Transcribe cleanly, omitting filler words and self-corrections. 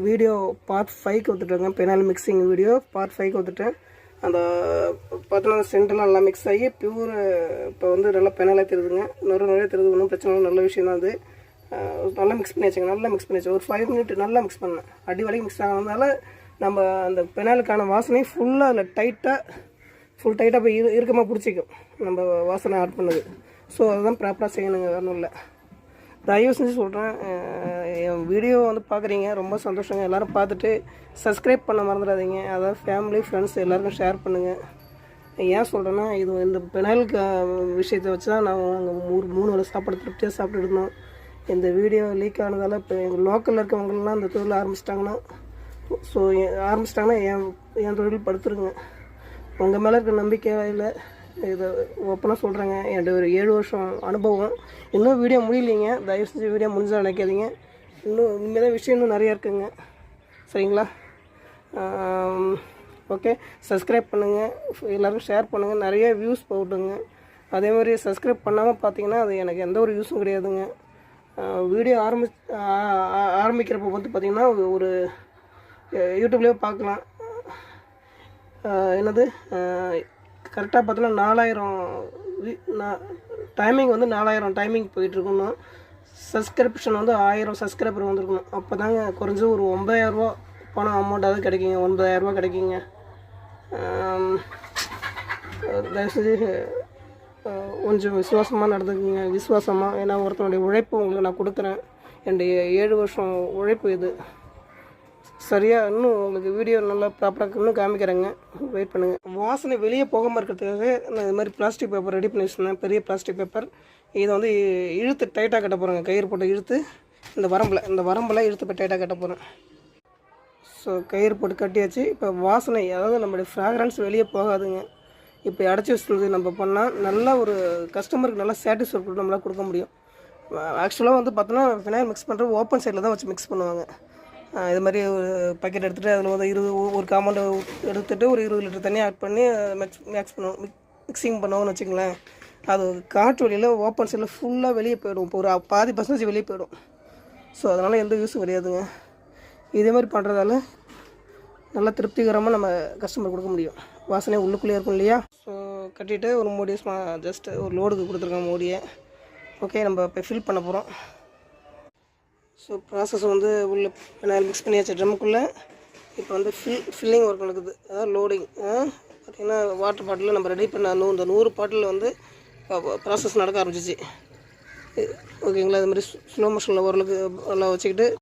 Video part 5க்கு வந்துட்டேங்க. Phenol mixing video part 5க்கு வந்துட்டேன். அந்த பார்த்தோன்னா சென்டெல்லாம் நல்லா மிக்ஸ் ஆகி பியூர் இப்போ வந்து நல்லா பெனாலாக தெரியுதுங்க. நிறைய தெரியுது, ஒன்றும் பிரச்சனை இல்லை, நல்ல விஷயம் தான் அது. நல்லா மிக்ஸ் பண்ணி வச்சுங்க, நல்லா மிக்ஸ் பண்ணி வச்சு ஒரு 5 மினிட் நல்லா மிக்ஸ் பண்ணேன். அடி வரைக்கும் மிக்ஸ் ஆனதுனால நம்ம அந்த பெனாலுக்கான வாசனை ஃபுல்லாக அதில் ஃபுல் டைட்டாக போய் இறுக்கமாக பிடிச்சிக்கும் நம்ம வாசனை ஆட் பண்ணது. ஸோ அதுதான் ப்ராப்பராக செய்யணுங்க, வேணும் இல்லை. தயவு செஞ்சு சொல்கிறேன், என் வீடியோ வந்து பார்க்குறீங்க, ரொம்ப சந்தோஷங்க. எல்லோரும் பார்த்துட்டு சப்ஸ்கிரைப் பண்ண மறந்துடாதீங்க. அதாவது ஃபேமிலி ஃப்ரெண்ட்ஸ் எல்லாருக்கும் ஷேர் பண்ணுங்கள். ஏன் சொல்கிறேன்னா, இது இந்த பெனாலுக்கு விஷயத்தை வச்சு தான் நான் அங்கே 3 வேளை சாப்பாடு திருப்தியாக சாப்பிட்டு இருந்தோம். இந்த வீடியோ லீக் ஆனதால் இப்போ எங்கள் லோக்கலில் இருக்கவங்கலாம் இந்த தொழில் ஆரம்பிச்சிட்டாங்கன்னா என் தொழில் படுத்துருங்க. உங்கள் மேலே இருக்க நம்பிக்கை இல்லை, இதை ஓப்பனாக சொல்கிறேங்க. என்கிட்ட ஒரு 7 வருஷம் அனுபவம். இன்னும் வீடியோ முடியலைங்க, தயவு செஞ்சு வீடியோ முடிஞ்சால் நினைக்காதீங்க. இனிமேல் தான் விஷயம் இன்னும் நிறையா இருக்குங்க, சரிங்களா? ஓகே, சப்ஸ்கிரைப் பண்ணுங்கள், எல்லோரும் ஷேர் பண்ணுங்கள், நிறைய வியூஸ் போட்டுங்க. அதே மாதிரி சப்ஸ்கிரைப் பண்ணாமல் பார்த்தீங்கன்னா அது எனக்கு எந்த ஒரு யூஸும் கிடையாதுங்க. வீடியோ ஆரம்பிக்கிறப்போ வந்து பார்த்திங்கன்னா ஒரு யூடியூப்லேயே பார்க்கலாம். என்னது கரெக்டாக பார்த்தோன்னா 4000 டைமிங் வந்து 4000 டைமிங் போயிட்டுருக்கணும். சப்ஸ்கிரிப்ஷன் வந்து 1000 சப்ஸ்கிரைபர் வந்துருக்கணும். அப்போ தாங்க குறைஞ்சி ஒரு 9000 ரூபா பணம் அமௌண்ட்டாவது கிடைக்குங்க, 9000 ரூபா கிடைக்குங்க. தயவுசெஞ்சு கொஞ்சம் விசுவாசமாக நடந்துக்குங்க, விசுவாசமாக. ஏன்னா ஒருத்தனுடைய உழைப்பு உங்களுக்கு நான் கொடுக்குறேன், என்னுடைய 7 வருஷம் உழைப்பு இது. சரியாக இன்னும் உங்களுக்கு வீடியோ நல்லா ப்ராப்பராக இன்னும் காமிக்கிறேங்க, வெயிட் பண்ணுங்கள். வாசனை வெளியே போகாமல் இருக்கிறதுக்காக நான் இது மாதிரி பிளாஸ்டிக் பேப்பர் ரெடி பண்ணி வச்சுருந்தேன், பெரிய பிளாஸ்டிக் பேப்பர். இதை வந்து இழுத்து டைட்டாக கட்ட போகிறேங்க, கயிறு போட்டு இழுத்து இந்த வரம்பில் இழுத்து போய் டைட்டாக கட்ட போகிறேன். ஸோ கயிறு போட்டு கட்டியாச்சு. இப்போ வாசனை, அதாவது நம்மளுடைய ஃப்ராக்ரன்ஸ் வெளியே போகாதுங்க. இப்போ அடைச்சி வச்சுருந்தது நம்ம பண்ணால் நல்லா ஒரு கஸ்டமருக்கு நல்லா சாட்டிஸ்ஃபை நம்மளால் கொடுக்க முடியும். ஆக்சுவலாக வந்து பார்த்தோன்னா ஃபினாயில் மிக்ஸ் பண்ணுறது ஓப்பன் சைடில் தான் வச்சு மிக்ஸ் பண்ணுவாங்க. இது மாதிரி ஒரு பக்கெட் எடுத்துகிட்டு அதில் வந்து ஒரு காம்பவுண்டு எடுத்துகிட்டு ஒரு 20 லிட்டர் தண்ணி ஆட் பண்ணி மிக்சிங் பண்ணுவோம்னு வச்சுங்களேன். அது காற்று வழியில் ஓப்பன் சைடில் ஃபுல்லாக வெளியே போயிடும். இப்போ ஒரு 50% வெளியே போயிடும். ஸோ அதனால் எந்த யூஸும் கிடையாதுங்க. இதே மாதிரி பண்ணுறதால நல்லா திருப்திகரமாக நம்ம கஸ்டமர் கொடுக்க முடியும். வாசனை உள்ளுக்குள்ளேயே இருக்கும் இல்லையா? ஸோ கட்டிவிட்டு ஒரு மூடியை ஜஸ்ட் ஒரு லோடுக்கு கொடுத்துருக்கோம் மூடியை. ஓகே, நம்ம இப்போ ஃபில் பண்ண போகிறோம். ஸோ ப்ராசஸ் வந்து உள்ள பெனால் மிக்ஸ் பண்ணியாச்சு ட்ரம்முக்குள்ளே. இப்போ வந்து ஃபில்லிங் ஒர்க் நடக்குது, அதாவது லோடிங். பார்த்திங்கன்னா வாட்டர் பாட்டிலில் நம்ம ரெடி பண்ண இந்த 100 பாட்டிலில் வந்து ப்ராசஸ் நடக்க ஆரம்பிச்சிச்சு. ஓகேங்களா? இது மாதிரி ஸ்லோ மோஷனில் ஓரளவுக்கு நல்லா வச்சுக்கிட்டு